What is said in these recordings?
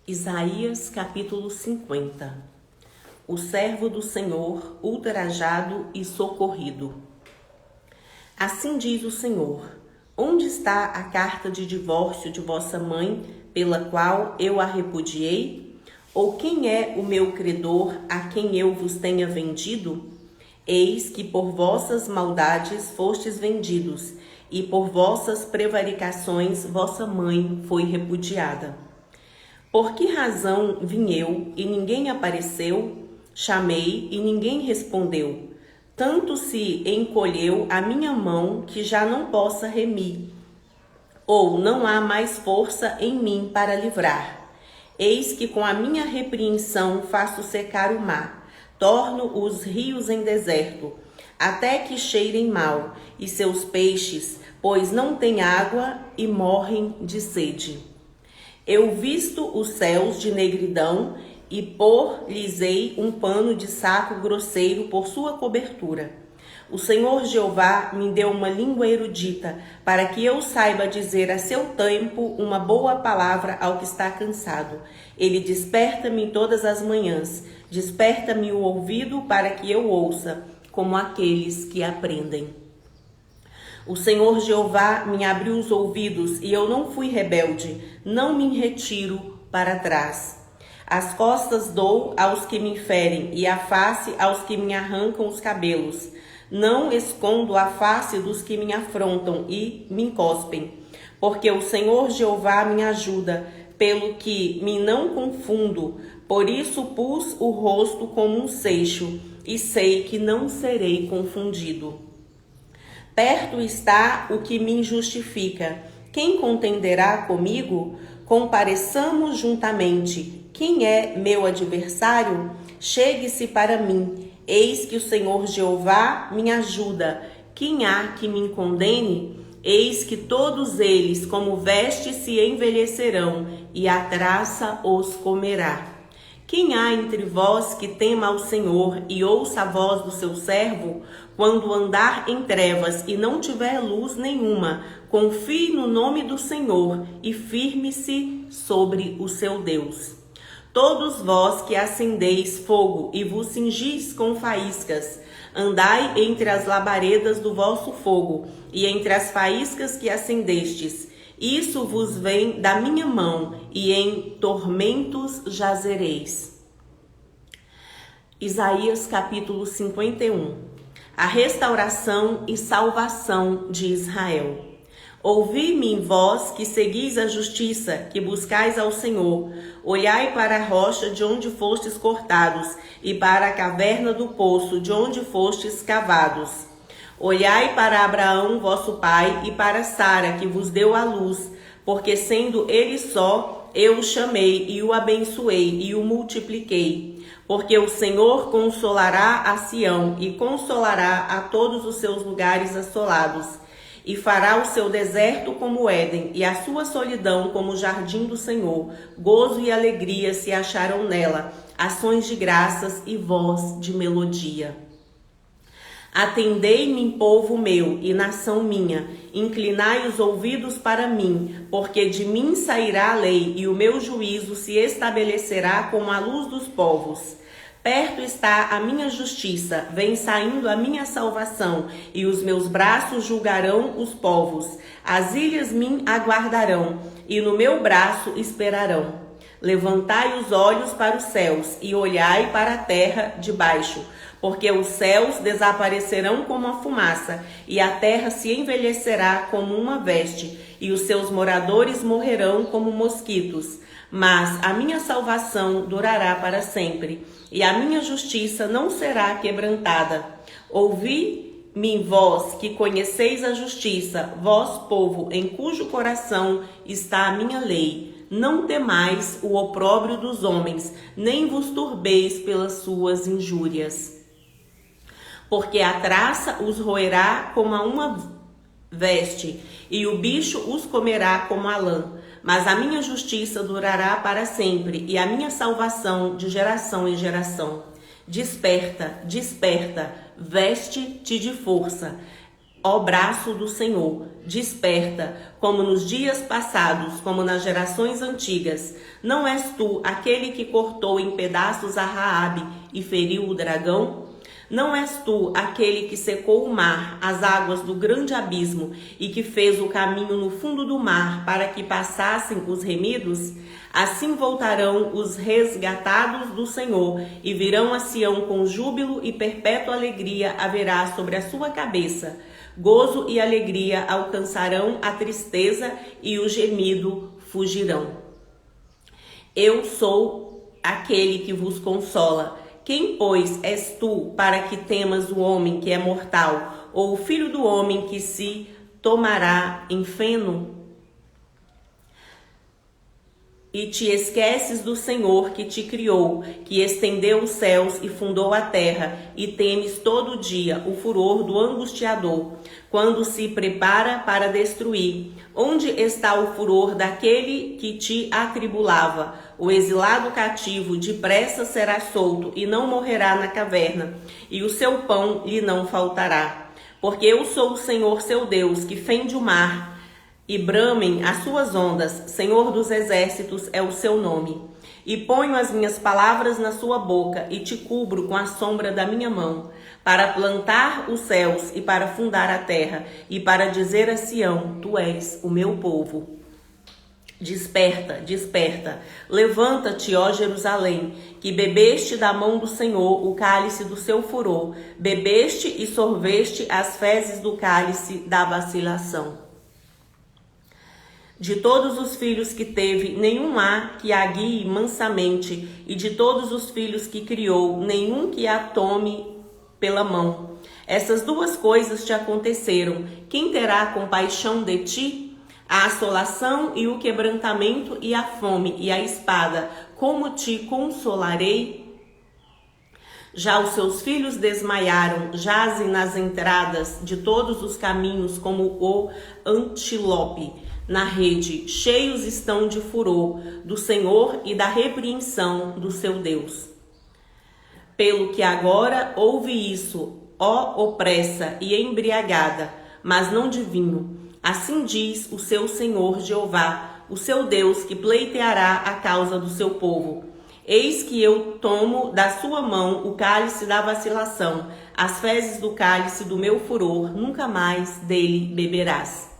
Isaías capítulo 50. O servo do Senhor, ultrajado e socorrido. Assim diz o Senhor: onde está a carta de divórcio de vossa mãe, pela qual eu a repudiei? Ou quem é o meu credor, a quem eu vos tenha vendido? Eis que por vossas maldades fostes vendidos, e por vossas prevaricações vossa mãe foi repudiada. Por que razão vim eu, e ninguém apareceu? Chamei, e ninguém respondeu. Tanto se encolheu a minha mão, que já não possa remir. Ou não há mais força em mim para livrar. Eis que com a minha repreensão faço secar o mar, torno os rios em deserto, até que cheirem mal, e seus peixes, pois não têm água e morrem de sede. Eu visto os céus de negridão e por-lhes-ei um pano de saco grosseiro por sua cobertura. O Senhor Jeová me deu uma língua erudita, para que eu saiba dizer a seu tempo uma boa palavra ao que está cansado. Ele desperta-me todas as manhãs, desperta-me o ouvido para que eu ouça, como aqueles que aprendem. O Senhor Jeová me abriu os ouvidos e eu não fui rebelde, não me retiro para trás. As costas dou aos que me ferem e a face aos que me arrancam os cabelos. Não escondo a face dos que me afrontam e me encospem, porque o Senhor Jeová me ajuda, pelo que me não confundo. Por isso pus o rosto como um seixo e sei que não serei confundido. Perto está o que me justifica. Quem contenderá comigo? Compareçamos juntamente. Quem é meu adversário? Chegue-se para mim. Eis que o Senhor Jeová me ajuda. Quem há que me condene? Eis que todos eles, como vestes, se envelhecerão, e a traça os comerá. Quem há entre vós que tema ao Senhor e ouça a voz do seu servo? Quando andar em trevas e não tiver luz nenhuma, confie no nome do Senhor e firme-se sobre o seu Deus. Todos vós que acendeis fogo e vos cingis com faíscas, andai entre as labaredas do vosso fogo e entre as faíscas que acendestes. Isso vos vem da minha mão, e em tormentos jazereis. Isaías capítulo 51. A restauração e salvação de Israel. Ouvi-me, vós que seguis a justiça, que buscais ao Senhor. Olhai para a rocha de onde fostes cortados, e para a caverna do poço de onde fostes cavados. Olhai para Abraão, vosso pai, e para Sara, que vos deu a luz, porque sendo ele só, eu o chamei e o abençoei e o multipliquei. Porque o Senhor consolará a Sião e consolará a todos os seus lugares assolados, e fará o seu deserto como Éden e a sua solidão como o jardim do Senhor. Gozo e alegria se acharão nela, ações de graças e voz de melodia. Atendei-me, povo meu e nação minha, inclinai os ouvidos para mim, porque de mim sairá a lei e o meu juízo se estabelecerá como a luz dos povos. Perto está a minha justiça, vem saindo a minha salvação, e os meus braços julgarão os povos. As ilhas me aguardarão, e no meu braço esperarão. Levantai os olhos para os céus, e olhai para a terra de baixo, porque os céus desaparecerão como a fumaça, e a terra se envelhecerá como uma veste, e os seus moradores morrerão como mosquitos. Mas a minha salvação durará para sempre, e a minha justiça não será quebrantada. Ouvi-me, vós que conheceis a justiça, vós, povo, em cujo coração está a minha lei. Não temais o opróbrio dos homens, nem vos turbeis pelas suas injúrias. Porque a traça os roerá como a uma veste, e o bicho os comerá como a lã. Mas a minha justiça durará para sempre, e a minha salvação de geração em geração. Desperta, desperta, veste-te de força. ó braço do Senhor, desperta, como nos dias passados, como nas gerações antigas. Não és tu aquele que cortou em pedaços a Raabe e feriu o dragão? Não és tu aquele que secou o mar, as águas do grande abismo, e que fez o caminho no fundo do mar para que passassem os remidos? Assim voltarão os resgatados do Senhor e virão a Sião com júbilo, e perpétua alegria haverá sobre a sua cabeça. Gozo e alegria alcançarão a tristeza, e o gemido fugirão. Eu sou aquele que vos consola. Quem, pois, és tu para que temas o homem que é mortal, ou o filho do homem que se tomará em feno? E te esqueces do Senhor que te criou, que estendeu os céus e fundou a terra, e temes todo dia o furor do angustiador, quando se prepara para destruir. Onde está o furor daquele que te atribulava? O exilado cativo depressa será solto e não morrerá na caverna, e o seu pão lhe não faltará. Porque eu sou o Senhor seu Deus, que fende o mar, e bramem as suas ondas. Senhor dos exércitos é o seu nome. E ponho as minhas palavras na sua boca, e te cubro com a sombra da minha mão, para plantar os céus e para fundar a terra, e para dizer a Sião: tu és o meu povo. Desperta, desperta, levanta-te, ó Jerusalém, que bebeste da mão do Senhor o cálice do seu furor, bebeste e sorveste as fezes do cálice da vacilação. De todos os filhos que teve, nenhum há que a guie mansamente, e de todos os filhos que criou, nenhum que a tome pela mão. Essas duas coisas te aconteceram. Quem terá compaixão de ti? A assolação e o quebrantamento e a fome e a espada, como te consolarei? Já os seus filhos desmaiaram, jazem nas entradas de todos os caminhos como o antílope na rede, cheios estão de furor do Senhor e da repreensão do seu Deus. Pelo que agora ouve isso, ó opressa e embriagada, mas não de vinho. Assim diz o seu Senhor Jeová, o seu Deus, que pleiteará a causa do seu povo. Eis que eu tomo da sua mão o cálice da vacilação, as fezes do cálice do meu furor, nunca mais dele beberás.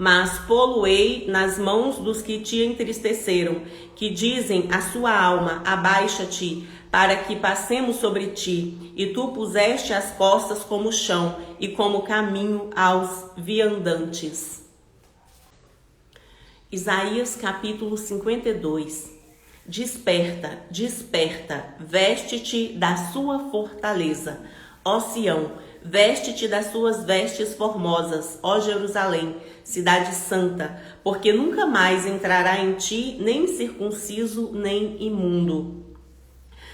Mas pô-lo-ei nas mãos dos que te entristeceram, que dizem à sua alma: abaixa-te, para que passemos sobre ti. E tu puseste as costas como chão, e como caminho aos viandantes. Isaías capítulo 52. Desperta, desperta, veste-te da sua fortaleza, ó Sião, veste-te das suas vestes formosas, ó Jerusalém, cidade santa, porque nunca mais entrará em ti nem circunciso, nem imundo.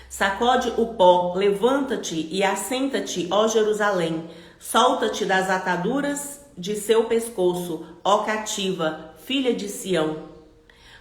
Sacode o pó, levanta-te e assenta-te, ó Jerusalém, solta-te das ataduras de seu pescoço, ó cativa, filha de Sião.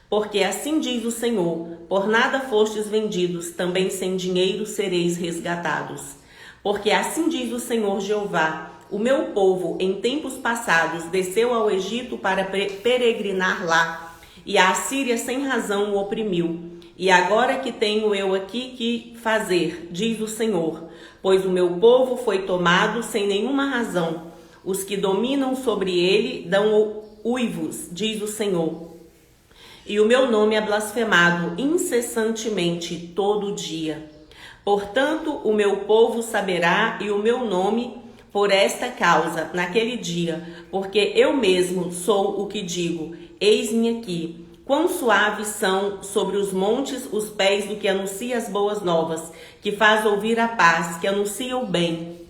Porque assim diz o Senhor: por nada fostes vendidos, também sem dinheiro sereis resgatados. Porque assim diz o Senhor Jeová: o meu povo em tempos passados desceu ao Egito para peregrinar lá, e a Assíria sem razão o oprimiu. E agora que tenho eu aqui que fazer, diz o Senhor, pois o meu povo foi tomado sem nenhuma razão. Os que dominam sobre ele dão uivos, diz o Senhor. E o meu nome é blasfemado incessantemente todo dia. Portanto, o meu povo saberá e o meu nome por esta causa naquele dia, porque eu mesmo sou o que digo: eis-me aqui. Quão suaves são sobre os montes os pés do que anuncia as boas novas, que faz ouvir a paz, que anuncia o bem.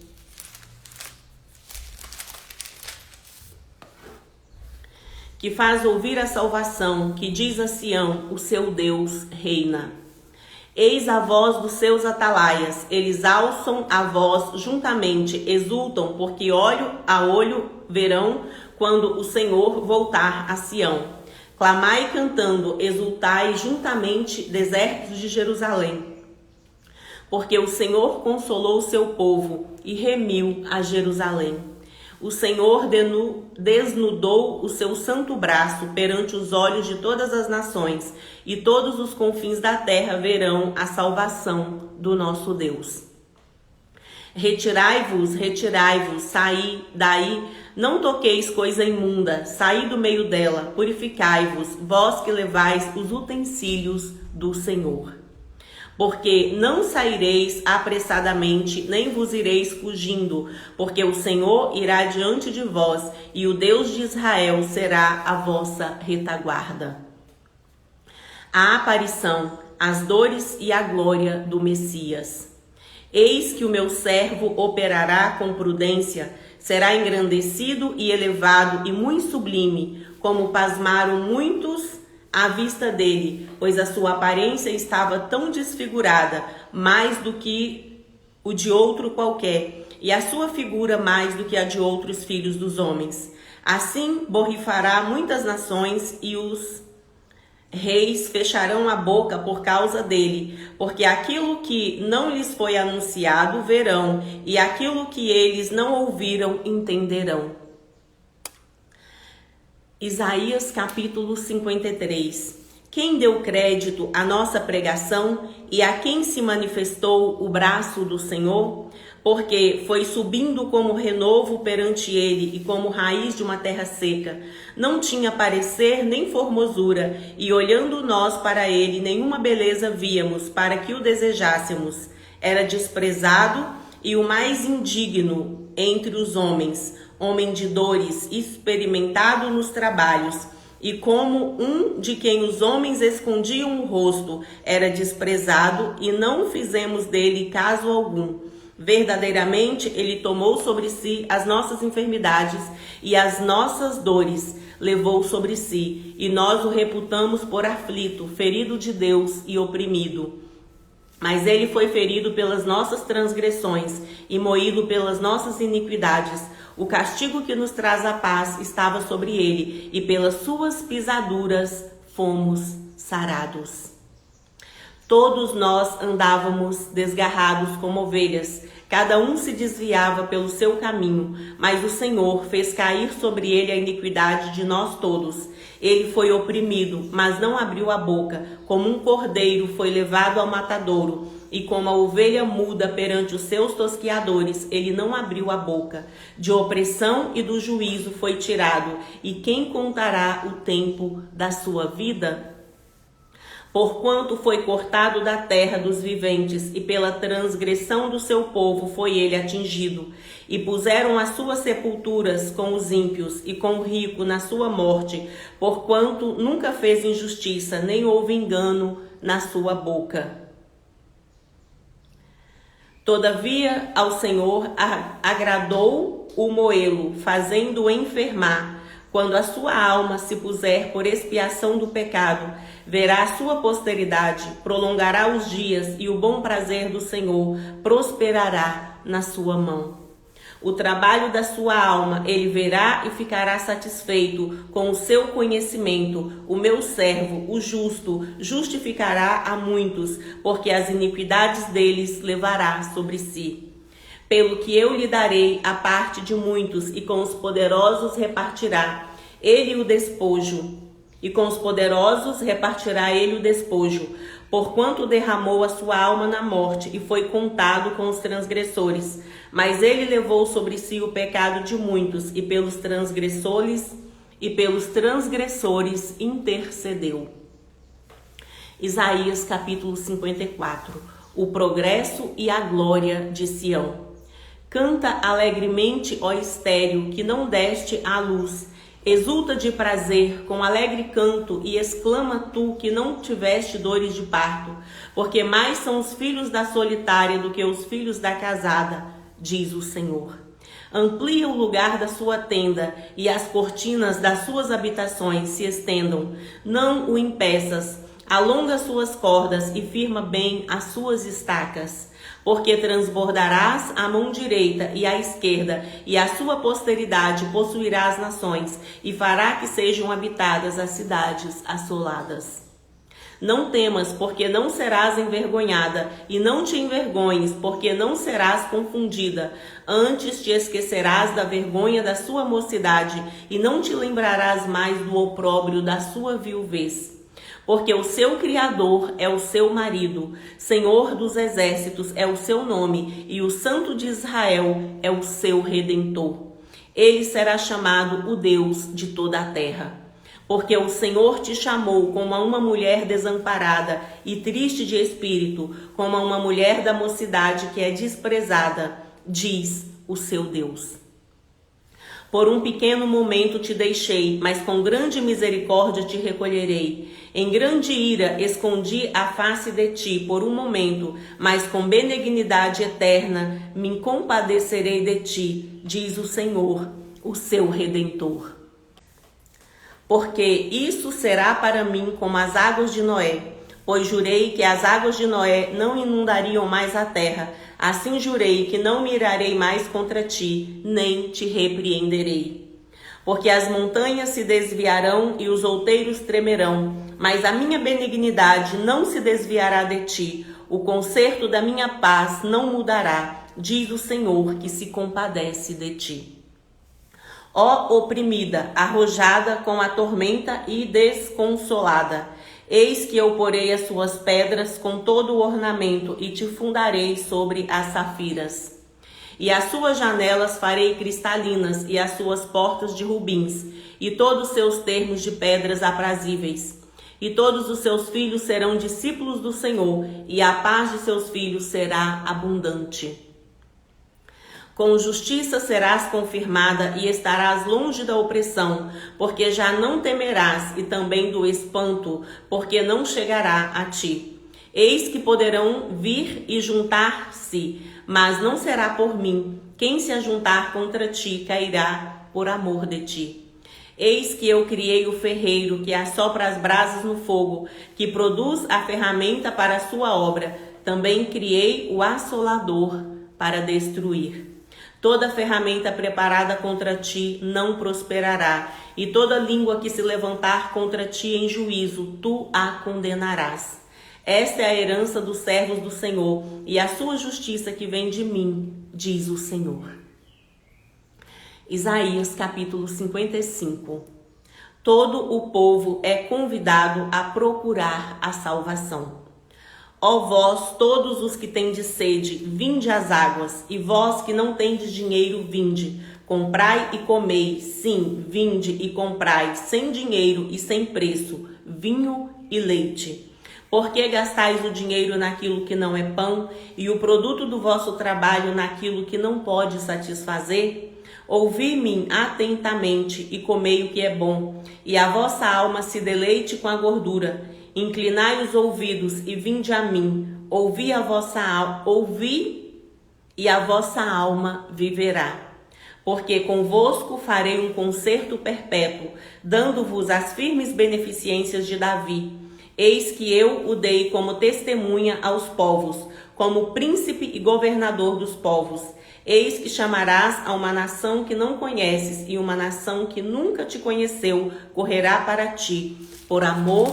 Que faz ouvir a salvação, que diz a Sião: o seu Deus reina. Eis a voz dos seus atalaias, eles alçam a voz juntamente, exultam, porque olho a olho verão quando o Senhor voltar a Sião. Clamai cantando, exultai juntamente, desertos de Jerusalém. Porque o Senhor consolou o seu povo e remiu a Jerusalém. O Senhor desnudou o seu santo braço perante os olhos de todas as nações, e todos os confins da terra verão a salvação do nosso Deus. Retirai-vos, retirai-vos, saí daí, não toqueis coisa imunda, saí do meio dela, purificai-vos, vós que levais os utensílios do Senhor. Porque não saireis apressadamente, nem vos ireis fugindo, porque o Senhor irá diante de vós, e o Deus de Israel será a vossa retaguarda. A aparição, as dores e a glória do Messias. Eis que o meu servo operará com prudência, será engrandecido e elevado e muito sublime, como pasmaram muitos à vista dele, pois a sua aparência estava tão desfigurada, mais do que o de outro qualquer, e a sua figura mais do que a de outros filhos dos homens. Assim borrifará muitas nações, e os reis fecharão a boca por causa dele, porque aquilo que não lhes foi anunciado verão, e aquilo que eles não ouviram entenderão. Isaías capítulo 53. Quem deu crédito à nossa pregação e a quem se manifestou o braço do Senhor? Porque foi subindo como renovo perante ele e como raiz de uma terra seca. Não tinha parecer nem formosura, e olhando nós para ele, nenhuma beleza víamos para que o desejássemos. Era desprezado e o mais indigno entre os homens, homem de dores, experimentado nos trabalhos, e como um de quem os homens escondiam o rosto, era desprezado, e não fizemos dele caso algum. Verdadeiramente, ele tomou sobre si as nossas enfermidades e as nossas dores levou sobre si, e nós o reputamos por aflito, ferido de Deus e oprimido. Mas ele foi ferido pelas nossas transgressões e moído pelas nossas iniquidades. O castigo que nos traz a paz estava sobre ele, e pelas suas pisaduras fomos sarados. Todos nós andávamos desgarrados como ovelhas, cada um se desviava pelo seu caminho, mas o Senhor fez cair sobre ele a iniquidade de nós todos. Ele foi oprimido, mas não abriu a boca, como um cordeiro foi levado ao matadouro, e como a ovelha muda perante os seus tosquiadores, ele não abriu a boca. De opressão e do juízo foi tirado, e quem contará o tempo da sua vida? Porquanto foi cortado da terra dos viventes, e pela transgressão do seu povo foi ele atingido. E puseram as suas sepulturas com os ímpios, e com o rico na sua morte, porquanto nunca fez injustiça, nem houve engano na sua boca. Todavia ao Senhor agradou o moê-lo, fazendo-o enfermar. Quando a sua alma se puser por expiação do pecado, verá a sua posteridade, prolongará os dias, e o bom prazer do Senhor prosperará na sua mão. O trabalho da sua alma ele verá e ficará satisfeito com o seu conhecimento. O meu servo, o justo, justificará a muitos, porque as iniquidades deles levará sobre si. Pelo que eu lhe darei a parte de muitos, e com os poderosos repartirá ele o despojo. E com os poderosos repartirá ele o despojo, porquanto derramou a sua alma na morte e foi contado com os transgressores. Mas ele levou sobre si o pecado de muitos, e pelos transgressores intercedeu. Isaías capítulo 54. O progresso e a glória de Sião. Canta alegremente, ó estéril, que não deste à luz. Exulta de prazer com alegre canto, e exclama tu que não tiveste dores de parto, porque mais são os filhos da solitária do que os filhos da casada, diz o Senhor. Amplia o lugar da sua tenda, e as cortinas das suas habitações se estendam. Não o impeças, alonga suas cordas e firma bem as suas estacas. Porque transbordarás a mão direita e a esquerda, e a sua posteridade possuirá as nações, e fará que sejam habitadas as cidades assoladas. Não temas, porque não serás envergonhada, e não te envergonhes, porque não serás confundida. Antes te esquecerás da vergonha da sua mocidade, e não te lembrarás mais do opróbrio da sua viuvez. Porque o seu Criador é o seu marido, Senhor dos exércitos é o seu nome, e o Santo de Israel é o seu Redentor. Ele será chamado o Deus de toda a terra. Porque o Senhor te chamou como a uma mulher desamparada e triste de espírito, como a uma mulher da mocidade que é desprezada, diz o seu Deus. Por um pequeno momento te deixei, mas com grande misericórdia te recolherei. Em grande ira escondi a face de ti por um momento, mas com benignidade eterna me compadecerei de ti, diz o Senhor, o seu Redentor. Porque isso será para mim como as águas de Noé, pois jurei que as águas de Noé não inundariam mais a terra. Assim jurei que não me irarei mais contra ti, nem te repreenderei. Porque as montanhas se desviarão e os outeiros tremerão, mas a minha benignidade não se desviará de ti. O conserto da minha paz não mudará, diz o Senhor que se compadece de ti. Ó oprimida, arrojada com a tormenta e desconsolada, eis que eu porei as suas pedras com todo o ornamento e te fundarei sobre as safiras. E as suas janelas farei cristalinas e as suas portas de rubins e todos os seus termos de pedras aprazíveis. E todos os seus filhos serão discípulos do Senhor e a paz de seus filhos será abundante. Com justiça serás confirmada e estarás longe da opressão, porque já não temerás, e também do espanto, porque não chegará a ti. Eis que poderão vir e juntar-se, mas não será por mim. Quem se ajuntar contra ti cairá por amor de ti. Eis que eu criei o ferreiro que assopra as brasas no fogo, que produz a ferramenta para a sua obra. Também criei o assolador para destruir. Toda ferramenta preparada contra ti não prosperará, e toda língua que se levantar contra ti em juízo, tu a condenarás. Esta é a herança dos servos do Senhor, e a sua justiça que vem de mim, diz o Senhor. Isaías capítulo 55. Todo o povo é convidado a procurar a salvação. Ó vós, todos os que tendes sede, vinde às águas, e vós que não tendes dinheiro, vinde. Comprai e comei, sim, vinde e comprai, sem dinheiro e sem preço, vinho e leite. Por que gastais o dinheiro naquilo que não é pão, e o produto do vosso trabalho naquilo que não pode satisfazer? Ouvi-me atentamente e comei o que é bom, e a vossa alma se deleite com a gordura. Inclinai os ouvidos e vinde a mim, ouvi e a vossa alma viverá. Porque convosco farei um concerto perpétuo, dando-vos as firmes beneficências de Davi. Eis que eu o dei como testemunha aos povos, como príncipe e governador dos povos. Eis que chamarás a uma nação que não conheces, e uma nação que nunca te conheceu correrá para ti, por amor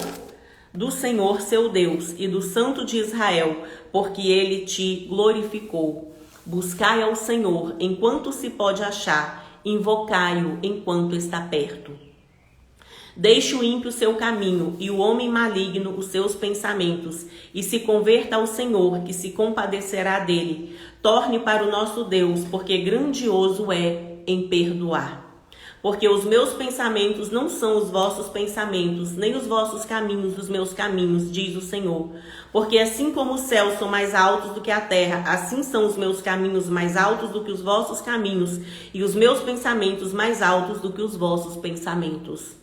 do Senhor seu Deus e do Santo de Israel, porque ele te glorificou. Buscai ao Senhor enquanto se pode achar, invocai-o enquanto está perto. Deixe o ímpio seu caminho e o homem maligno os seus pensamentos, e se converta ao Senhor, que se compadecerá dele. Torne para o nosso Deus, porque grandioso é em perdoar. Porque os meus pensamentos não são os vossos pensamentos, nem os vossos caminhos os meus caminhos, diz o Senhor. Porque assim como os céus são mais altos do que a terra, assim são os meus caminhos mais altos do que os vossos caminhos, e os meus pensamentos mais altos do que os vossos pensamentos.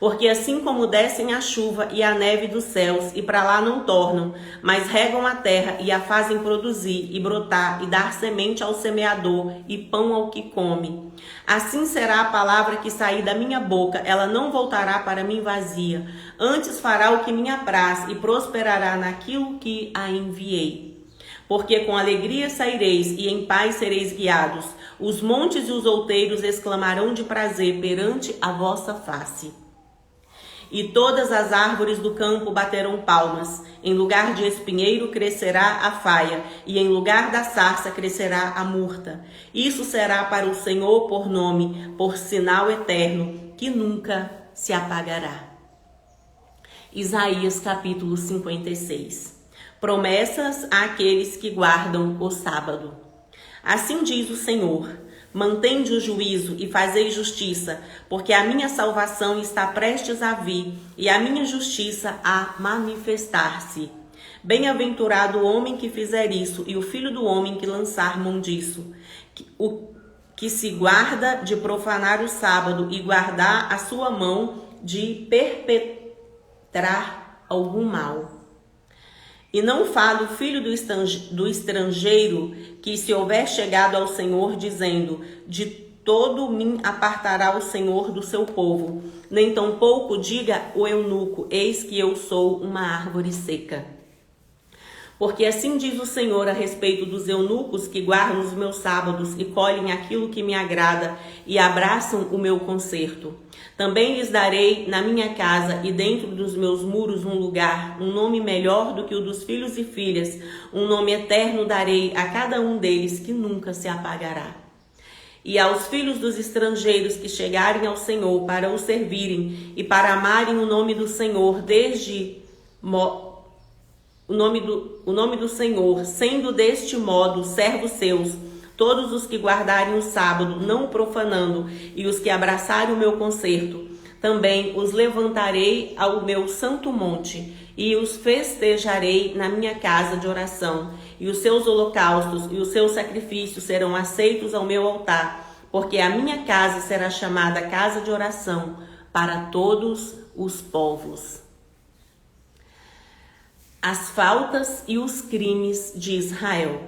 Porque assim como descem a chuva e a neve dos céus, e para lá não tornam, mas regam a terra e a fazem produzir e brotar, e dar semente ao semeador e pão ao que come, assim será a palavra que sair da minha boca, ela não voltará para mim vazia, antes fará o que me apraz e prosperará naquilo que a enviei. Porque com alegria saireis e em paz sereis guiados, os montes e os outeiros exclamarão de prazer perante a vossa face. e todas as árvores do campo baterão palmas. Em lugar de espinheiro crescerá a faia, e em lugar da sarça crescerá a murta. Isso será para o Senhor por nome, por sinal eterno, que nunca se apagará. Isaías capítulo 56. Promessas àqueles que guardam o sábado. Assim diz o Senhor: mantende o juízo e fazei justiça, porque a minha salvação está prestes a vir e a minha justiça a manifestar-se. Bem-aventurado o homem que fizer isso e o filho do homem que lançar mão disso, que se guarda de profanar o sábado e guardar a sua mão de perpetrar algum mal. E não fale o filho do estrangeiro que se houver chegado ao Senhor, dizendo: de todo me apartará o Senhor do seu povo. Nem tampouco diga o eunuco: eis que eu sou uma árvore seca. Porque assim diz o Senhor a respeito dos eunucos que guardam os meus sábados e colhem aquilo que me agrada e abraçam o meu concerto. Também lhes darei na minha casa e dentro dos meus muros um lugar, um nome melhor do que o dos filhos e filhas, um nome eterno darei a cada um deles que nunca se apagará. E aos filhos dos estrangeiros que chegarem ao Senhor para o servirem e para amarem o nome do Senhor o nome do Senhor, sendo deste modo servos seus, todos os que guardarem o sábado, não o profanando, e os que abraçarem o meu concerto, também os levantarei ao meu santo monte, e os festejarei na minha casa de oração, e os seus holocaustos e os seus sacrifícios serão aceitos ao meu altar, porque a minha casa será chamada casa de oração para todos os povos. As faltas e os crimes de Israel.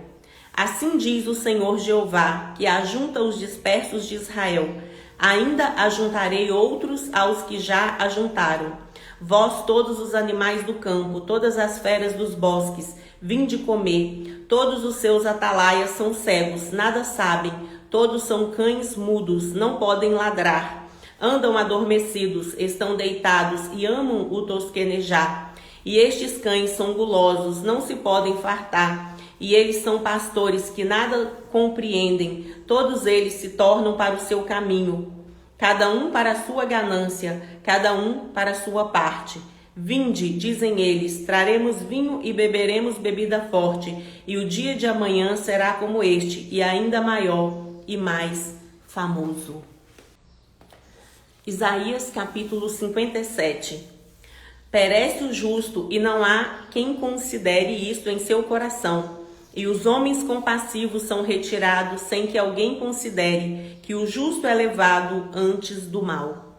Assim diz o Senhor Jeová, que ajunta os dispersos de Israel. Ainda ajuntarei outros aos que já ajuntaram. Vós todos os animais do campo, todas as feras dos bosques, vinde comer. Todos os seus atalaias são cegos, nada sabem. Todos são cães mudos, não podem ladrar. Andam adormecidos, estão deitados e amam o tosquenejar. E estes cães são gulosos, não se podem fartar, e eles são pastores que nada compreendem, todos eles se tornam para o seu caminho, cada um para a sua ganância, cada um para a sua parte. Vinde, dizem eles, traremos vinho e beberemos bebida forte, e o dia de amanhã será como este, e ainda maior e mais famoso. Isaías capítulo 57. Perece o justo, e não há quem considere isto em seu coração. E os homens compassivos são retirados, sem que alguém considere que o justo é levado antes do mal.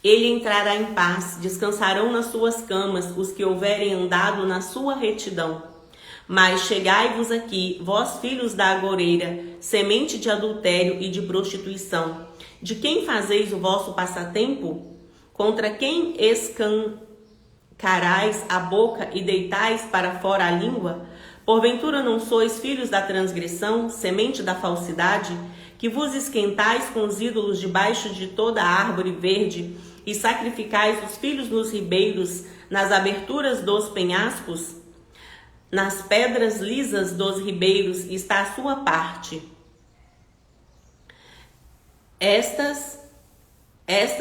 Ele entrará em paz, descansarão nas suas camas os que houverem andado na sua retidão. Mas chegai-vos aqui, vós filhos da agoreira, semente de adultério e de prostituição. De quem fazeis o vosso passatempo? Contra quem escancarais a boca e deitais para fora a língua? Porventura não sois filhos da transgressão, semente da falsidade, que vos esquentais com os ídolos debaixo de toda árvore verde, e sacrificais os filhos nos ribeiros, nas aberturas dos penhascos? Nas pedras lisas dos ribeiros está a sua parte. Estas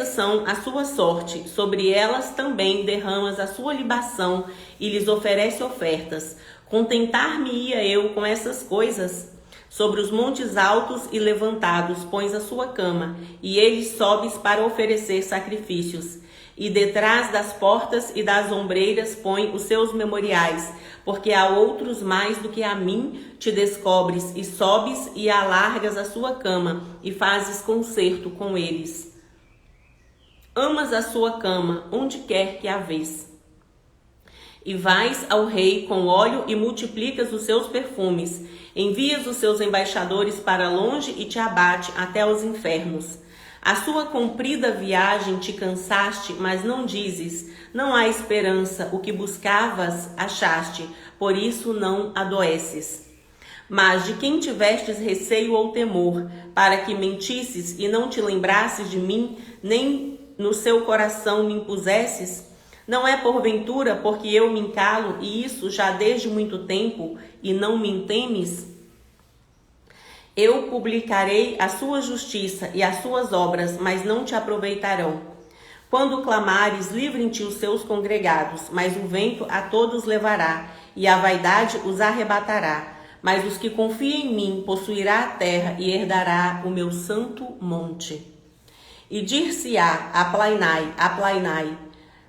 são a sua sorte, sobre elas também derramas a sua libação e lhes oferece ofertas. Contentar-me-ia eu com essas coisas? Sobre os montes altos e levantados pões a sua cama, e eles sobes para oferecer sacrifícios. E detrás das portas e das ombreiras põe os seus memoriais, porque há outros mais do que a mim te descobres, e sobes e alargas a sua cama, e fazes concerto com eles. Amas a sua cama, onde quer que a vês. E vais ao rei com óleo e multiplicas os seus perfumes. Envias os seus embaixadores para longe e te abate até os infernos. A sua comprida viagem te cansaste, mas não dizes, não há esperança, o que buscavas achaste, por isso não adoeces. Mas de quem tivestes receio ou temor, para que mentisses e não te lembrasses de mim, nem no seu coração me impusesses? Não é porventura porque eu me encalo, e isso já desde muito tempo, e não me temes? Eu publicarei a sua justiça e as suas obras, mas não te aproveitarão. Quando clamares, livrem-te os seus congregados, mas o vento a todos levará, e a vaidade os arrebatará. Mas os que confiam em mim possuirá a terra e herdará o meu santo monte. E dir-se-á, aplainai, aplainai,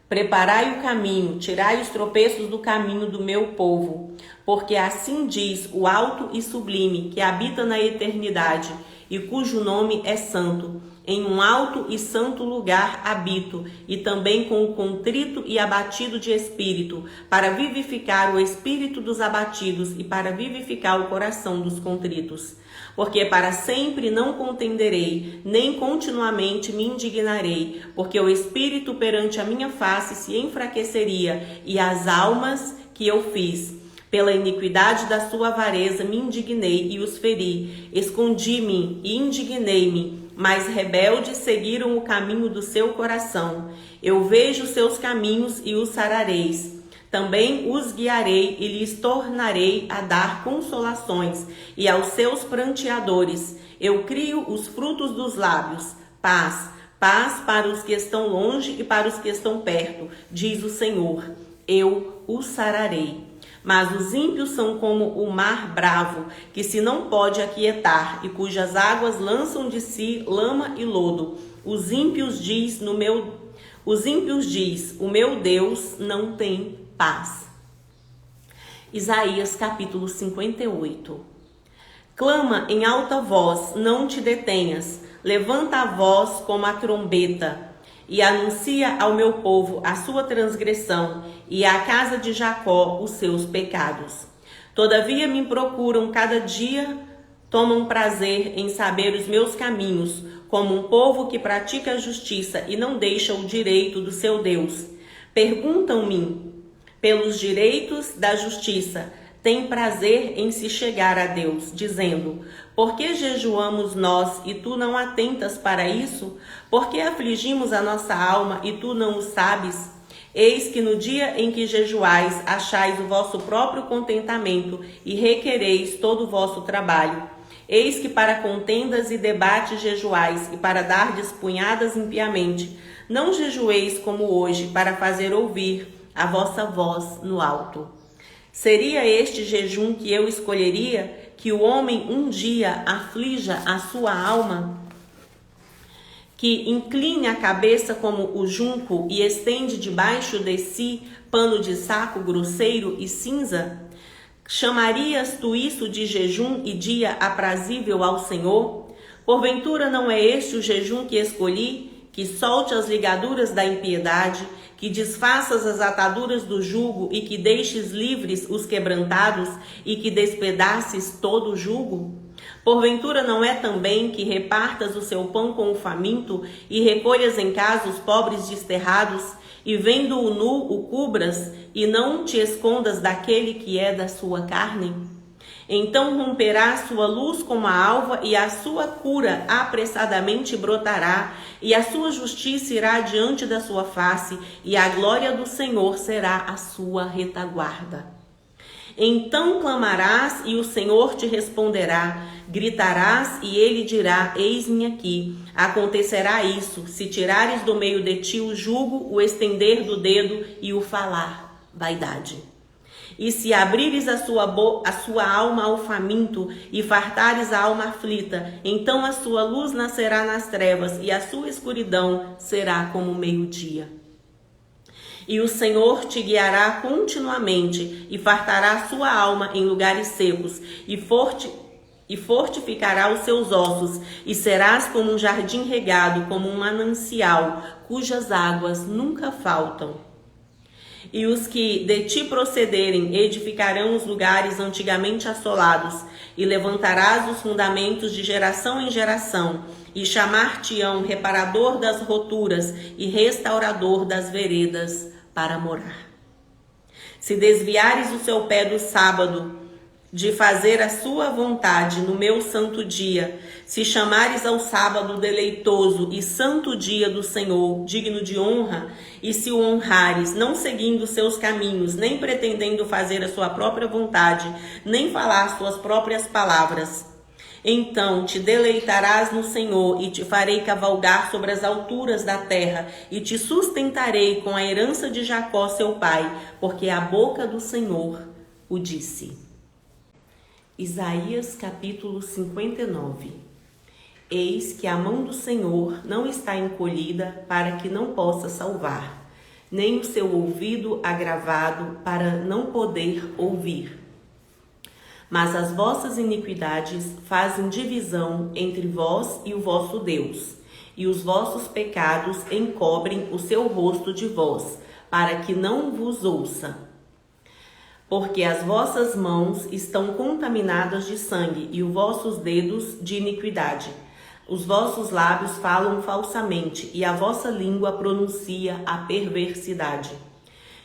preparai o caminho, tirai os tropeços do caminho do meu povo, porque assim diz o alto e sublime, que habita na eternidade, e cujo nome é santo. Em um alto e santo lugar habito, e também com o contrito e abatido de espírito, para vivificar o espírito dos abatidos e para vivificar o coração dos contritos. Porque para sempre não contenderei, nem continuamente me indignarei, porque o espírito perante a minha face se enfraqueceria, e as almas que eu fiz, pela iniquidade da sua avareza, me indignei e os feri. Escondi-me e indignei-me, mas rebeldes seguiram o caminho do seu coração. Eu vejo seus caminhos e os sarareis. Também os guiarei e lhes tornarei a dar consolações, e aos seus pranteadores eu crio os frutos dos lábios. Paz, paz para os que estão longe e para os que estão perto, diz o Senhor. Eu os sararei. Mas os ímpios são como o mar bravo, que se não pode aquietar, e cujas águas lançam de si lama e lodo. Os ímpios diz, o meu Deus não tem paz. Isaías capítulo 58. Clama em alta voz, não te detenhas. Levanta a voz como a trombeta, e anuncia ao meu povo a sua transgressão, e à casa de Jacó os seus pecados. Todavia me procuram cada dia, tomam prazer em saber os meus caminhos, como um povo que pratica a justiça e não deixa o direito do seu Deus. Perguntam-me pelos direitos da justiça, têm prazer em se chegar a Deus, dizendo: por que jejuamos nós e tu não atentas para isso? Por que afligimos a nossa alma e tu não o sabes? Eis que no dia em que jejuais, achais o vosso próprio contentamento e requereis todo o vosso trabalho. Eis que para contendas e debates jejuais, e para dardes punhadas impiamente. Não jejueis como hoje, para fazer ouvir a vossa voz no alto. Seria este jejum que eu escolheria, que o homem um dia aflija a sua alma, que incline a cabeça como o junco e estende debaixo de si pano de saco grosseiro e cinza? Chamarias tu isso de jejum e dia aprazível ao Senhor? Porventura não é este o jejum que escolhi, que solte as ligaduras da impiedade, que desfaças as ataduras do jugo e que deixes livres os quebrantados e que despedaces todo o jugo? Porventura não é também que repartas o seu pão com o faminto e recolhas em casa os pobres desterrados e vendo-o nu o cubras e não te escondas daquele que é da sua carne? Então romperá a sua luz como a alva, e a sua cura apressadamente brotará, e a sua justiça irá diante da sua face, e a glória do Senhor será a sua retaguarda. Então clamarás, e o Senhor te responderá, gritarás, e ele dirá: eis-me aqui. Acontecerá isso, se tirares do meio de ti o jugo, o estender do dedo e o falar vaidade. E se abrires a sua alma ao faminto e fartares a alma aflita, então a sua luz nascerá nas trevas e a sua escuridão será como o meio-dia. E o Senhor te guiará continuamente e fartará a sua alma em lugares secos e fortificará os seus ossos, e serás como um jardim regado, como um manancial, cujas águas nunca faltam. E os que de ti procederem edificarão os lugares antigamente assolados, e levantarás os fundamentos de geração em geração, e chamar-te-ão reparador das roturas e restaurador das veredas para morar. Se desviares o seu pé do sábado, de fazer a sua vontade no meu santo dia, se chamares ao sábado deleitoso e santo dia do Senhor, digno de honra, e se o honrares, não seguindo seus caminhos, nem pretendendo fazer a sua própria vontade, nem falar suas próprias palavras, então te deleitarás no Senhor e te farei cavalgar sobre as alturas da terra e te sustentarei com a herança de Jacó, seu pai, porque a boca do Senhor o disse. Isaías capítulo 59. Eis que a mão do Senhor não está encolhida para que não possa salvar, nem o seu ouvido agravado para não poder ouvir. Mas as vossas iniquidades fazem divisão entre vós e o vosso Deus, e os vossos pecados encobrem o seu rosto de vós, para que não vos ouça. Porque as vossas mãos estão contaminadas de sangue, e os vossos dedos de iniquidade. Os vossos lábios falam falsamente, e a vossa língua pronuncia a perversidade.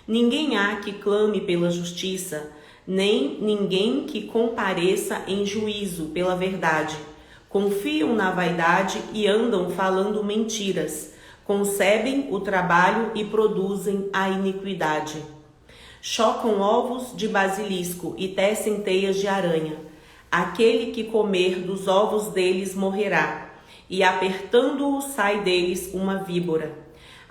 Ninguém há que clame pela justiça, nem ninguém que compareça em juízo pela verdade. Confiam na vaidade e andam falando mentiras. Concebem o trabalho e produzem a iniquidade. Chocam ovos de basilisco e tecem teias de aranha. Aquele que comer dos ovos deles morrerá, e apertando-o sai deles uma víbora.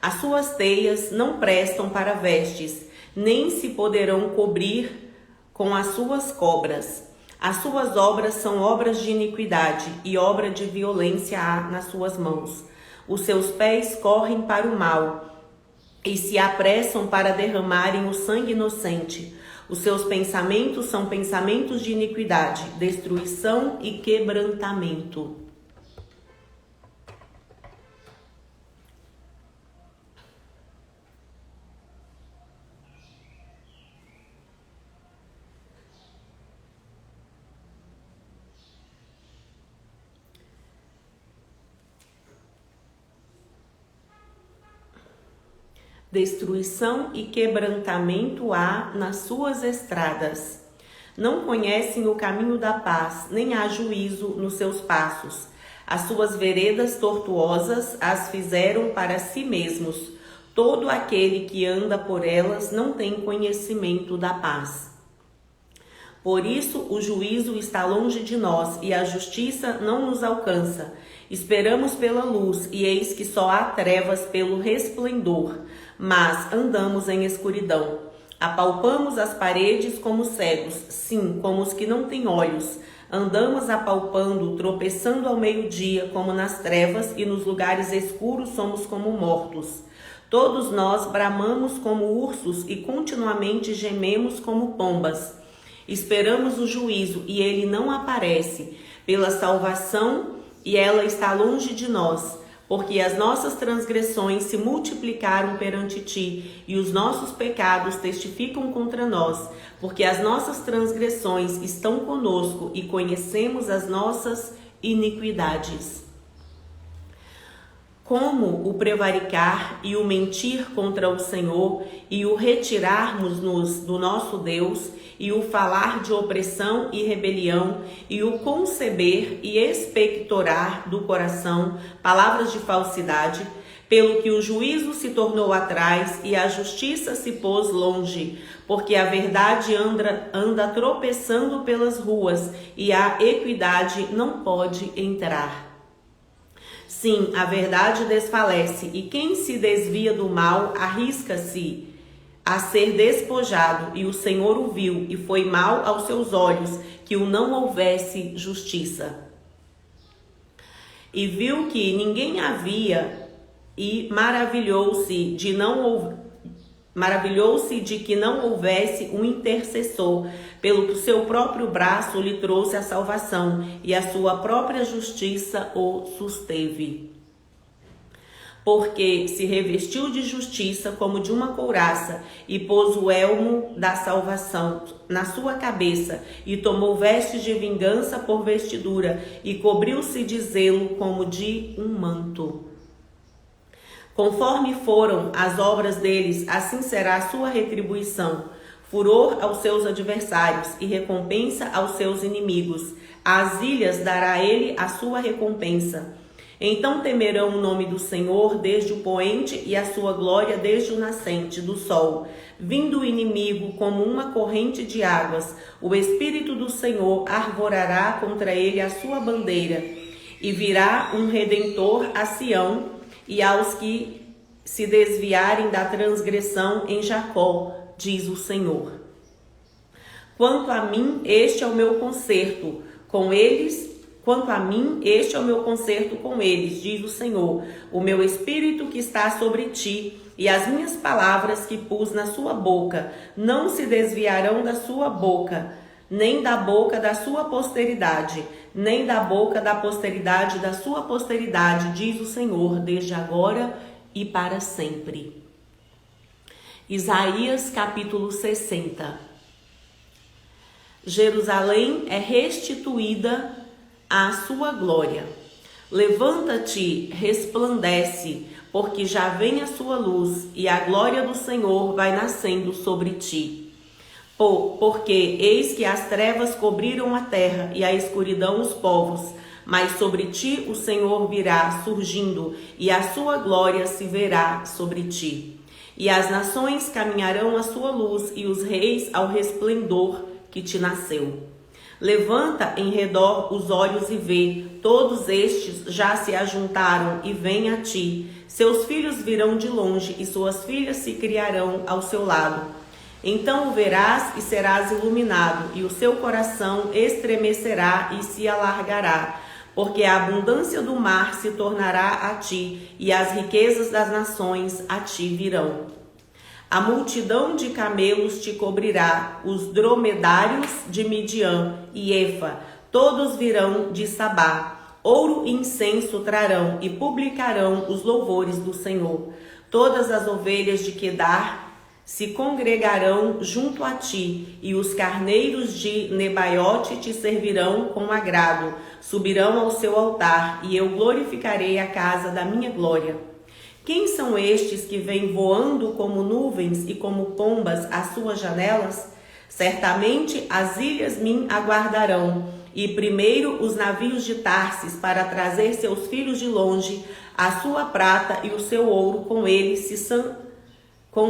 As suas teias não prestam para vestes, nem se poderão cobrir com as suas cobras. As suas obras são obras de iniquidade, e obra de violência há nas suas mãos. Os seus pés correm para o mal, e se apressam para derramarem o sangue inocente. Os seus pensamentos são pensamentos de iniquidade, destruição e quebrantamento. Destruição e quebrantamento há nas suas estradas. Não conhecem o caminho da paz, nem há juízo nos seus passos. As suas veredas tortuosas as fizeram para si mesmos. Todo aquele que anda por elas não tem conhecimento da paz. Por isso o juízo está longe de nós e a justiça não nos alcança. Esperamos pela luz e eis que só há trevas pelo resplendor. Mas andamos em escuridão. Apalpamos as paredes como cegos, sim, como os que não têm olhos. Andamos apalpando, tropeçando ao meio-dia, como nas trevas, e nos lugares escuros somos como mortos. Todos nós bramamos como ursos e continuamente gememos como pombas. Esperamos o juízo e ele não aparece, pela salvação e ela está longe de nós. Porque as nossas transgressões se multiplicaram perante ti, e os nossos pecados testificam contra nós, porque as nossas transgressões estão conosco e conhecemos as nossas iniquidades. Como o prevaricar e o mentir contra o Senhor, e o retirarmos-nos do nosso Deus, e o falar de opressão e rebelião, e o conceber e expectorar do coração palavras de falsidade, pelo que o juízo se tornou atrás e a justiça se pôs longe, porque a verdade anda tropeçando pelas ruas e a equidade não pode entrar. Sim, a verdade desfalece, e quem se desvia do mal arrisca-se a ser despojado, e o Senhor o viu, e foi mal aos seus olhos que o não houvesse justiça. E viu que ninguém havia, e maravilhou-se de que não houvesse um intercessor, pelo que o seu próprio braço lhe trouxe a salvação, e a sua própria justiça o susteve. Porque se revestiu de justiça como de uma couraça, e pôs o elmo da salvação na sua cabeça, e tomou vestes de vingança por vestidura, e cobriu-se de zelo como de um manto. Conforme foram as obras deles, assim será a sua retribuição. furor aos seus adversários e recompensa aos seus inimigos. Às ilhas dará ele a sua recompensa. Então temerão o nome do Senhor desde o poente e a sua glória desde o nascente do sol. Vindo o inimigo como uma corrente de águas, o Espírito do Senhor arvorará contra ele a sua bandeira. E virá um Redentor a Sião e aos que se desviarem da transgressão em Jacó, diz o Senhor. Quanto a mim, este é o meu concerto com eles. Quanto a mim, este é o meu concerto com eles, diz o Senhor. O meu espírito que está sobre ti e as minhas palavras que pus na sua boca não se desviarão da sua boca, nem da boca da sua posteridade, nem da boca da posteridade da sua posteridade, diz o Senhor, desde agora e para sempre. Isaías capítulo 60. Jerusalém é restituída à sua glória. Levanta-te, resplandece, porque já vem a sua luz, e a glória do Senhor vai nascendo sobre ti. Porque eis que as trevas cobriram a terra, e a escuridão os povos, mas sobre ti o Senhor virá surgindo, e a sua glória se verá sobre ti. E as nações caminharão à sua luz, e os reis ao resplendor que te nasceu. Levanta em redor os olhos e vê, todos estes já se ajuntaram e vêm a ti. Seus filhos virão de longe e suas filhas se criarão ao seu lado. Então o verás e serás iluminado, e o seu coração estremecerá e se alargará, porque a abundância do mar se tornará a ti, e as riquezas das nações a ti virão. A multidão de camelos te cobrirá, os dromedários de Midian e Efa, todos virão de Sabá. Ouro e incenso trarão e publicarão os louvores do Senhor. Todas as ovelhas de Quedar se congregarão junto a ti, e os carneiros de Nebaiote te servirão com agrado. Subirão ao seu altar, e eu glorificarei a casa da minha glória. Quem são estes que vêm voando como nuvens e como pombas às suas janelas? Certamente as ilhas me aguardarão, e primeiro os navios de Tarsis, para trazer seus filhos de longe, a sua prata e o seu ouro com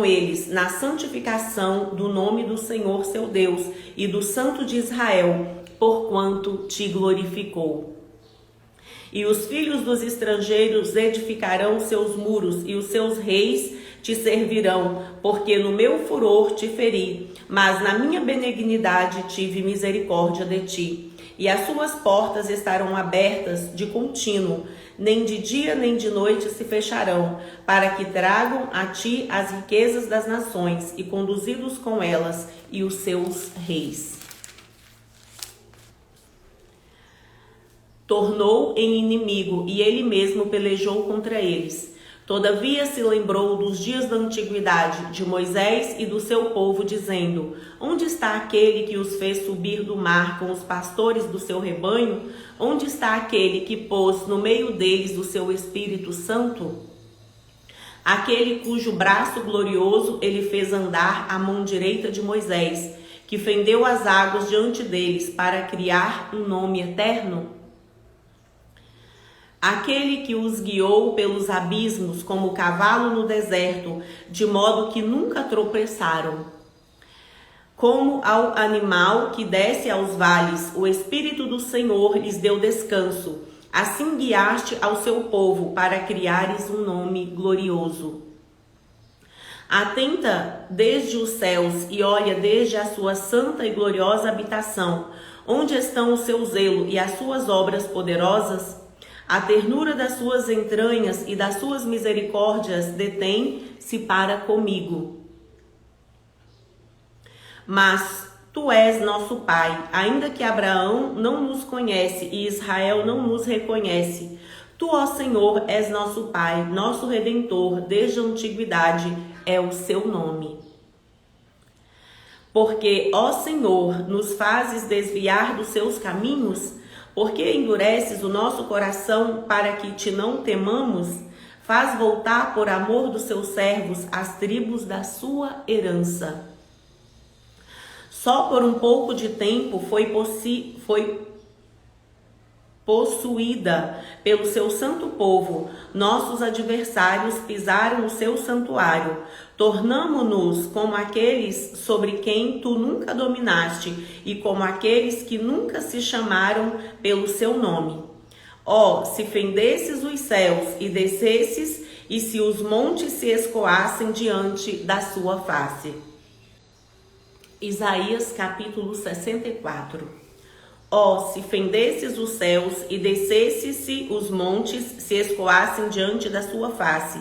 eles na santificação do nome do Senhor seu Deus e do Santo de Israel, porquanto te glorificou. E os filhos dos estrangeiros edificarão seus muros, e os seus reis te servirão, porque no meu furor te feri, mas na minha benignidade tive misericórdia de ti. E as suas portas estarão abertas de contínuo, nem de dia nem de noite se fecharão, para que tragam a ti as riquezas das nações, e conduzidos com elas e os seus reis. Tornou em inimigo, e ele mesmo pelejou contra eles. Todavia se lembrou dos dias da antiguidade, de Moisés e do seu povo, dizendo: onde está aquele que os fez subir do mar com os pastores do seu rebanho? Onde está aquele que pôs no meio deles o seu Espírito Santo? Aquele cujo braço glorioso ele fez andar à mão direita de Moisés, que fendeu as águas diante deles para criar um nome eterno? Aquele que os guiou pelos abismos como cavalo no deserto, de modo que nunca tropeçaram. Como ao animal que desce aos vales, o Espírito do Senhor lhes deu descanso. Assim guiaste ao seu povo para criares um nome glorioso. Atenta desde os céus e olha desde a sua santa e gloriosa habitação, onde estão o seu zelo e as suas obras poderosas. A ternura das suas entranhas e das suas misericórdias detém-se para comigo. Mas tu és nosso Pai, ainda que Abraão não nos conhece e Israel não nos reconhece. Tu, ó Senhor, és nosso Pai, nosso Redentor, desde a antiguidade é o seu nome. Porque, ó Senhor, nos fazes desviar dos seus caminhos? Porque endureces o nosso coração para que te não temamos? Faz voltar por amor dos seus servos as tribos da sua herança. Só por um pouco de tempo foi possuída pelo seu santo povo. Nossos adversários pisaram o seu santuário. Tornamo-nos como aqueles sobre quem tu nunca dominaste e como aqueles que nunca se chamaram pelo seu nome. Ó, se fendesses os céus e descesses, e se os montes se escoassem diante da sua face. Isaías capítulo 64. Ó, se fendesses os céus e descesses-se os montes se escoassem diante da sua face,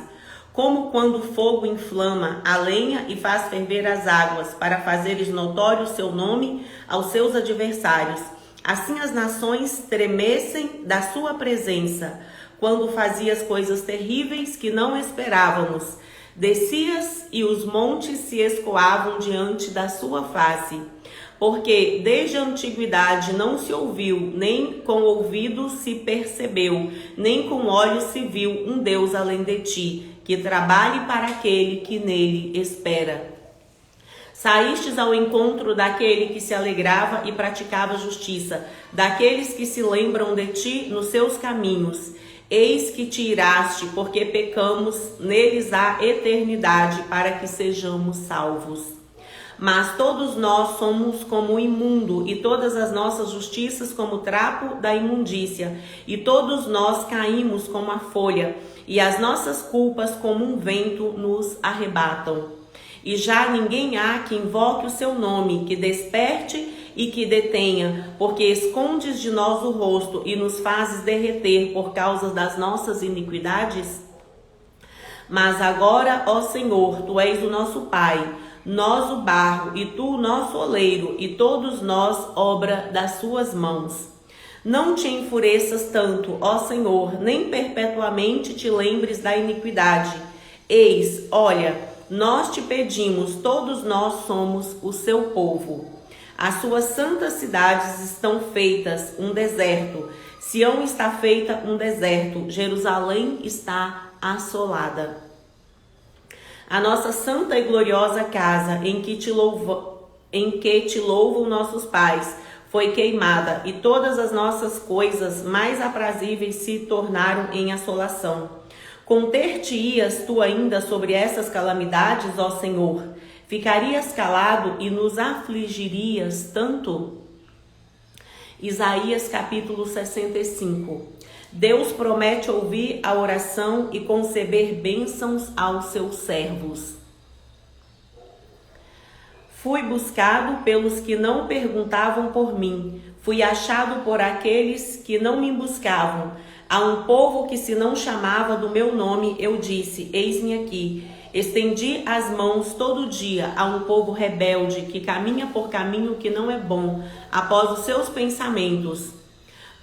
como quando o fogo inflama a lenha e faz ferver as águas, para fazeres notório o seu nome aos seus adversários. Assim as nações tremessem da sua presença, quando fazias coisas terríveis que não esperávamos. Descias e os montes se escoavam diante da sua face. Porque desde a antiguidade não se ouviu, nem com ouvido se percebeu, nem com olhos se viu um Deus além de ti, que trabalhe para aquele que nele espera. Saístes ao encontro daquele que se alegrava e praticava justiça, daqueles que se lembram de ti nos seus caminhos. Eis que te iraste, porque pecamos, neles há eternidade, para que sejamos salvos. Mas todos nós somos como o imundo, e todas as nossas justiças como o trapo da imundícia, e todos nós caímos como a folha, e as nossas culpas como um vento nos arrebatam. E já ninguém há que invoque o seu nome, que desperte e que detenha, porque escondes de nós o rosto e nos fazes derreter por causa das nossas iniquidades? Mas agora, ó Senhor, tu és o nosso Pai, nós o barro, e tu o nosso oleiro, e todos nós obra das suas mãos. Não te enfureças tanto, ó Senhor, nem perpetuamente te lembres da iniquidade. Eis, olha, nós te pedimos, todos nós somos o seu povo. As suas santas cidades estão feitas um deserto, Sião está feita um deserto, Jerusalém está assolada. A nossa santa e gloriosa casa, em que te louvam nossos pais, foi queimada, e todas as nossas coisas mais aprazíveis se tornaram em assolação. Conter-te-ias tu ainda sobre essas calamidades, ó Senhor? Ficarias calado e nos afligirias tanto? Isaías capítulo 65. Deus promete ouvir a oração e conceder bênçãos aos seus servos. Fui buscado pelos que não perguntavam por mim. Fui achado por aqueles que não me buscavam. A um povo que se não chamava do meu nome, eu disse, eis-me aqui. Estendi as mãos todo dia a um povo rebelde que caminha por caminho que não é bom, após os seus pensamentos.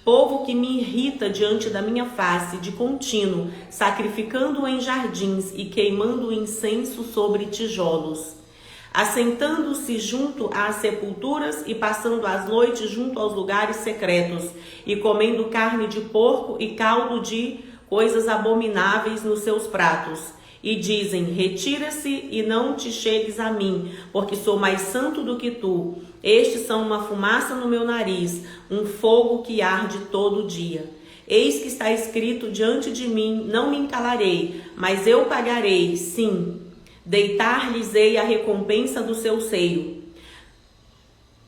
Povo que me irrita diante da minha face de contínuo, sacrificando em jardins e queimando incenso sobre tijolos. Assentando-se junto às sepulturas e passando as noites junto aos lugares secretos, e comendo carne de porco e caldo de coisas abomináveis nos seus pratos. E dizem, retira-se e não te chegues a mim, porque sou mais santo do que tu. Estes são uma fumaça no meu nariz, um fogo que arde todo dia. Eis que está escrito diante de mim, não me calarei, mas eu pagarei, sim, deitar-lhes-ei a recompensa do seu seio.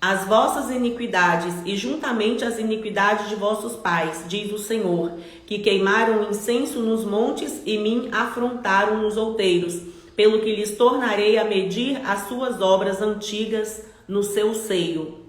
As vossas iniquidades e juntamente as iniquidades de vossos pais, diz o Senhor, que queimaram incenso nos montes e me afrontaram nos outeiros, pelo que lhes tornarei a medir as suas obras antigas no seu seio.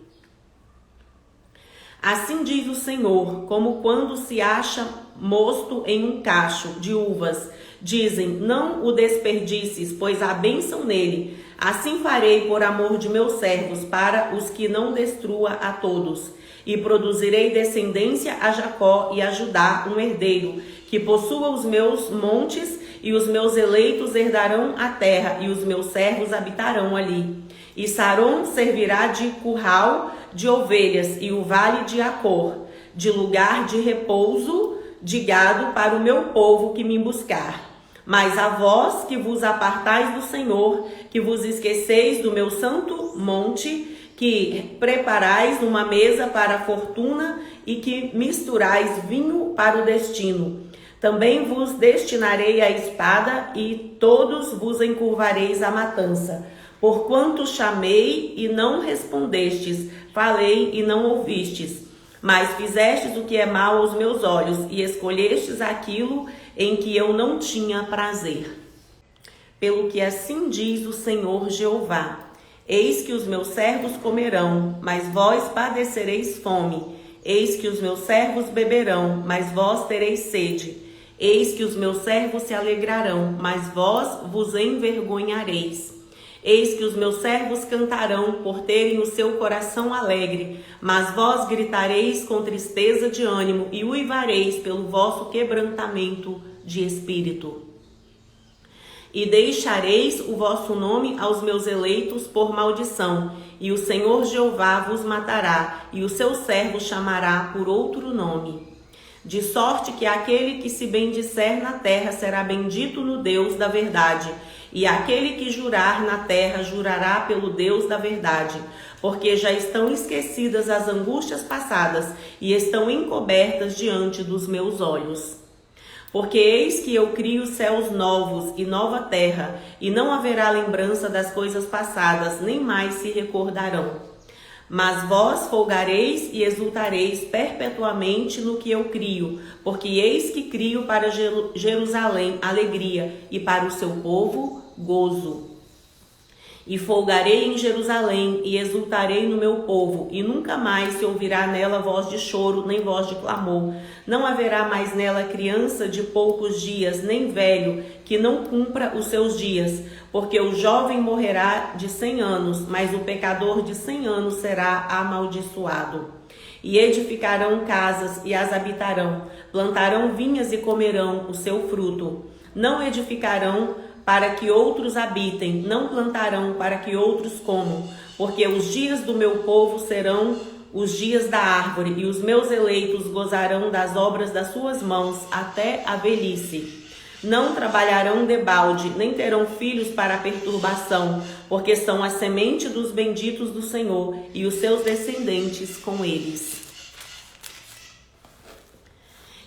Assim diz o Senhor, como quando se acha mosto em um cacho de uvas. Dizem, não o desperdices, pois há bênção nele. Assim farei por amor de meus servos, para os que não destrua a todos. E produzirei descendência a Jacó e a Judá um herdeiro, que possua os meus montes, e os meus eleitos herdarão a terra, e os meus servos habitarão ali. E Saron servirá de curral de ovelhas, e o vale de Acor, de lugar de repouso de gado para o meu povo que me buscar. Mas a vós que vos apartais do Senhor, que vos esqueceis do meu santo monte, que preparais uma mesa para a fortuna e que misturais vinho para o destino. Também vos destinarei a espada e todos vos encurvareis à matança. Porquanto chamei e não respondestes, falei e não ouvistes. Mas fizestes o que é mal aos meus olhos e escolhestes aquilo em que eu não tinha prazer. Pelo que assim diz o Senhor Jeová: eis que os meus servos comerão, mas vós padecereis fome. Eis que os meus servos beberão, mas vós tereis sede. Eis que os meus servos se alegrarão, mas vós vos envergonhareis. Eis que os meus servos cantarão por terem o seu coração alegre, mas vós gritareis com tristeza de ânimo e uivareis pelo vosso quebrantamento de espírito. E deixareis o vosso nome aos meus eleitos por maldição, e o Senhor Jeová vos matará, e o seu servo chamará por outro nome. De sorte que aquele que se bendisser na terra será bendito no Deus da verdade, e aquele que jurar na terra jurará pelo Deus da verdade, porque já estão esquecidas as angústias passadas e estão encobertas diante dos meus olhos. Porque eis que eu crio céus novos e nova terra, e não haverá lembrança das coisas passadas, nem mais se recordarão. Mas vós folgareis e exultareis perpetuamente no que eu crio, porque eis que crio para Jerusalém alegria, e para o seu povo gozo. E folgarei em Jerusalém, e exultarei no meu povo, e nunca mais se ouvirá nela voz de choro, nem voz de clamor. Não haverá mais nela criança de poucos dias, nem velho, que não cumpra os seus dias. Porque o jovem morrerá de 100 anos, mas o pecador de 100 anos será amaldiçoado. E edificarão casas e as habitarão, plantarão vinhas e comerão o seu fruto. Não edificarão para que outros habitem, não plantarão para que outros comam, porque os dias do meu povo serão os dias da árvore, e os meus eleitos gozarão das obras das suas mãos até a velhice. Não trabalharão debalde, nem terão filhos para perturbação, porque são a semente dos benditos do Senhor, e os seus descendentes com eles.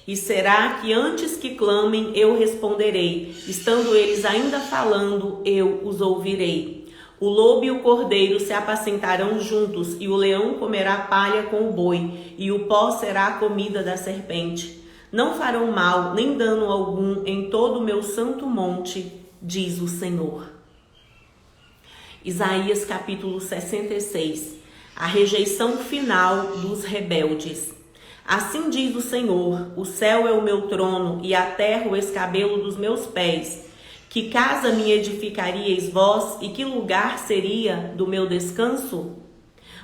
E será que antes que clamem eu responderei, estando eles ainda falando, eu os ouvirei. O lobo e o cordeiro se apacentarão juntos, e o leão comerá palha com o boi, e o pó será a comida da serpente. Não farão mal, nem dano algum em todo o meu santo monte, diz o Senhor. Isaías capítulo 66. A rejeição final dos rebeldes. Assim diz o Senhor: o céu é o meu trono e a terra o escabelo dos meus pés. Que casa me edificaríeis vós, e que lugar seria do meu descanso?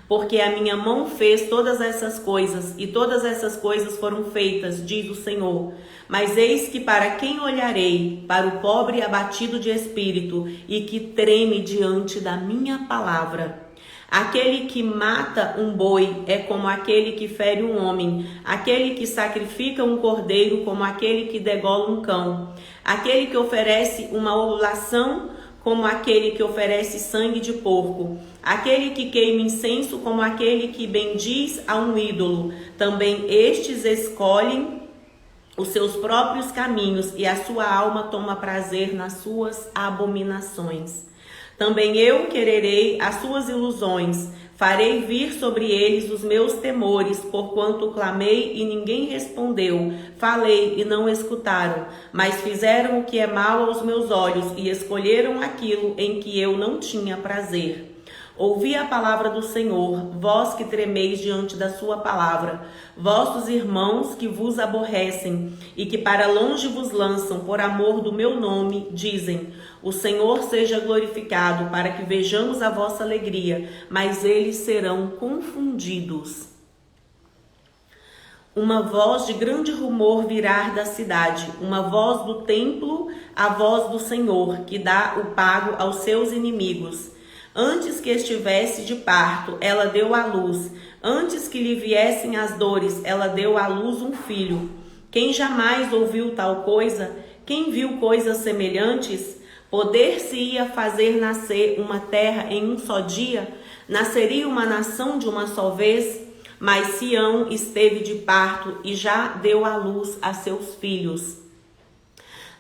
Porque a minha mão fez todas essas coisas, e todas essas coisas foram feitas, diz o Senhor. Mas eis que para quem olharei? Para o pobre abatido de espírito, e que treme diante da minha palavra. Aquele que mata um boi é como aquele que fere um homem, aquele que sacrifica um cordeiro como aquele que degola um cão, aquele que oferece uma oblação como aquele que oferece sangue de porco, aquele que queima incenso como aquele que bendiz a um ídolo. Também estes escolhem os seus próprios caminhos, e a sua alma toma prazer nas suas abominações. Também eu quererei as suas ilusões, farei vir sobre eles os meus temores, porquanto clamei e ninguém respondeu, falei e não escutaram, mas fizeram o que é mal aos meus olhos e escolheram aquilo em que eu não tinha prazer. Ouvi a palavra do Senhor, vós que tremeis diante da sua palavra, vossos irmãos que vos aborrecem e que para longe vos lançam por amor do meu nome, dizem: o Senhor seja glorificado, para que vejamos a vossa alegria, mas eles serão confundidos. Uma voz de grande rumor virá da cidade, uma voz do templo, a voz do Senhor, que dá o pago aos seus inimigos. Antes que estivesse de parto, ela deu à luz. Antes que lhe viessem as dores, ela deu à luz um filho. Quem jamais ouviu tal coisa? Quem viu coisas semelhantes? Poder-se-ia fazer nascer uma terra em um só dia? Nasceria uma nação de uma só vez? Mas Sião esteve de parto e já deu à luz a seus filhos.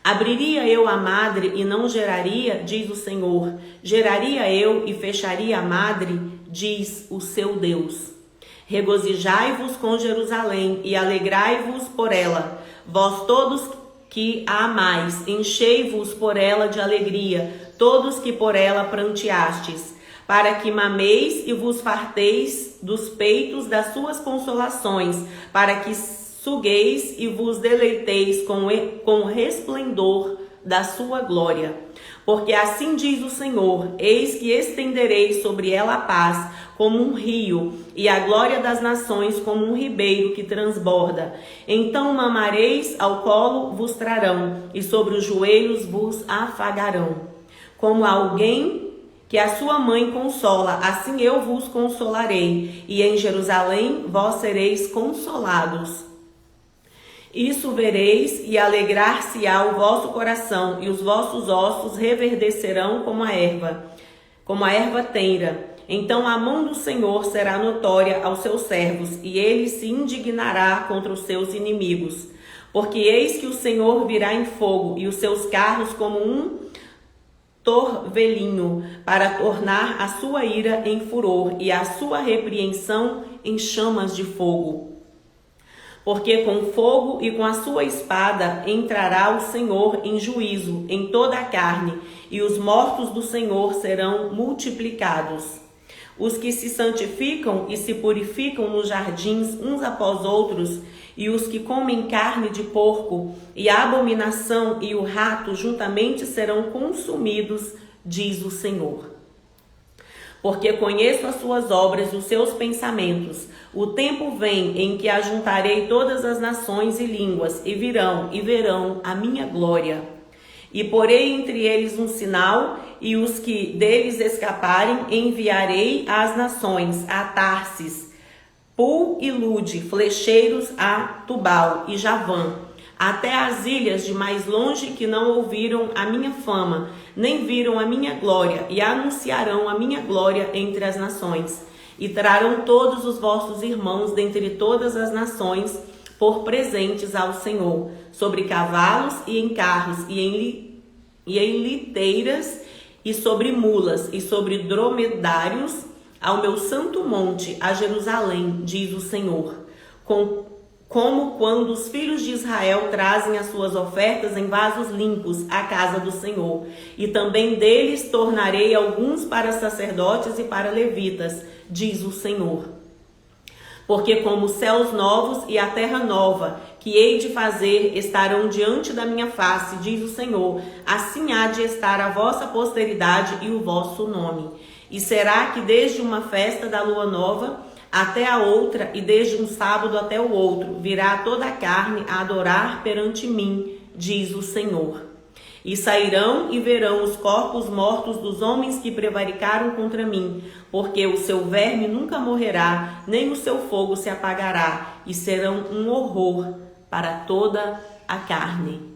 Abriria eu a madre e não geraria, diz o Senhor. Geraria eu e fecharia a madre, diz o seu Deus. Regozijai-vos com Jerusalém e alegrai-vos por ela. Vós todos que a amais, enchei-vos por ela de alegria, todos que por ela pranteastes, para que mameis e vos farteis dos peitos das suas consolações, para que sugueis e vos deleiteis com o resplendor da sua glória. Porque assim diz o Senhor, eis que estenderei sobre ela a paz como um rio, e a glória das nações como um ribeiro que transborda. Então mamareis, ao colo vos trarão, e sobre os joelhos vos afagarão. Como alguém que a sua mãe consola, assim eu vos consolarei, e em Jerusalém vós sereis consolados. Isso vereis, e alegrar-se-á o vosso coração, e os vossos ossos reverdecerão como a erva tenra. Então a mão do Senhor será notória aos seus servos, e ele se indignará contra os seus inimigos. Porque eis que o Senhor virá em fogo, e os seus carros como um torvelinho, para tornar a sua ira em furor, e a sua repreensão em chamas de fogo. Porque com fogo e com a sua espada entrará o Senhor em juízo em toda a carne, e os mortos do Senhor serão multiplicados. Os que se santificam e se purificam nos jardins uns após outros, e os que comem carne de porco, e a abominação e o rato juntamente serão consumidos, diz o Senhor. Porque conheço as suas obras e os seus pensamentos. O tempo vem em que ajuntarei todas as nações e línguas, e virão e verão a minha glória. E porei entre eles um sinal, e os que deles escaparem enviarei às nações, a Tarsis, Pul e Lude, flecheiros a Tubal e Javã, até as ilhas de mais longe que não ouviram a minha fama, nem viram a minha glória, e anunciarão a minha glória entre as nações. E trarão todos os vossos irmãos dentre todas as nações por presentes ao Senhor, sobre cavalos e em carros e em liteiras e sobre mulas e sobre dromedários ao meu santo monte, a Jerusalém, diz o Senhor. Como quando os filhos de Israel trazem as suas ofertas em vasos limpos à casa do Senhor. E também deles tornarei alguns para sacerdotes e para levitas, diz o Senhor. Porque como os céus novos e a terra nova, que hei de fazer, estarão diante da minha face, diz o Senhor, assim há de estar a vossa posteridade e o vosso nome. E será que desde uma festa da lua nova até a outra, e desde um sábado até o outro, virá toda a carne a adorar perante mim, diz o Senhor. E sairão e verão os corpos mortos dos homens que prevaricaram contra mim, porque o seu verme nunca morrerá, nem o seu fogo se apagará, e serão um horror para toda a carne.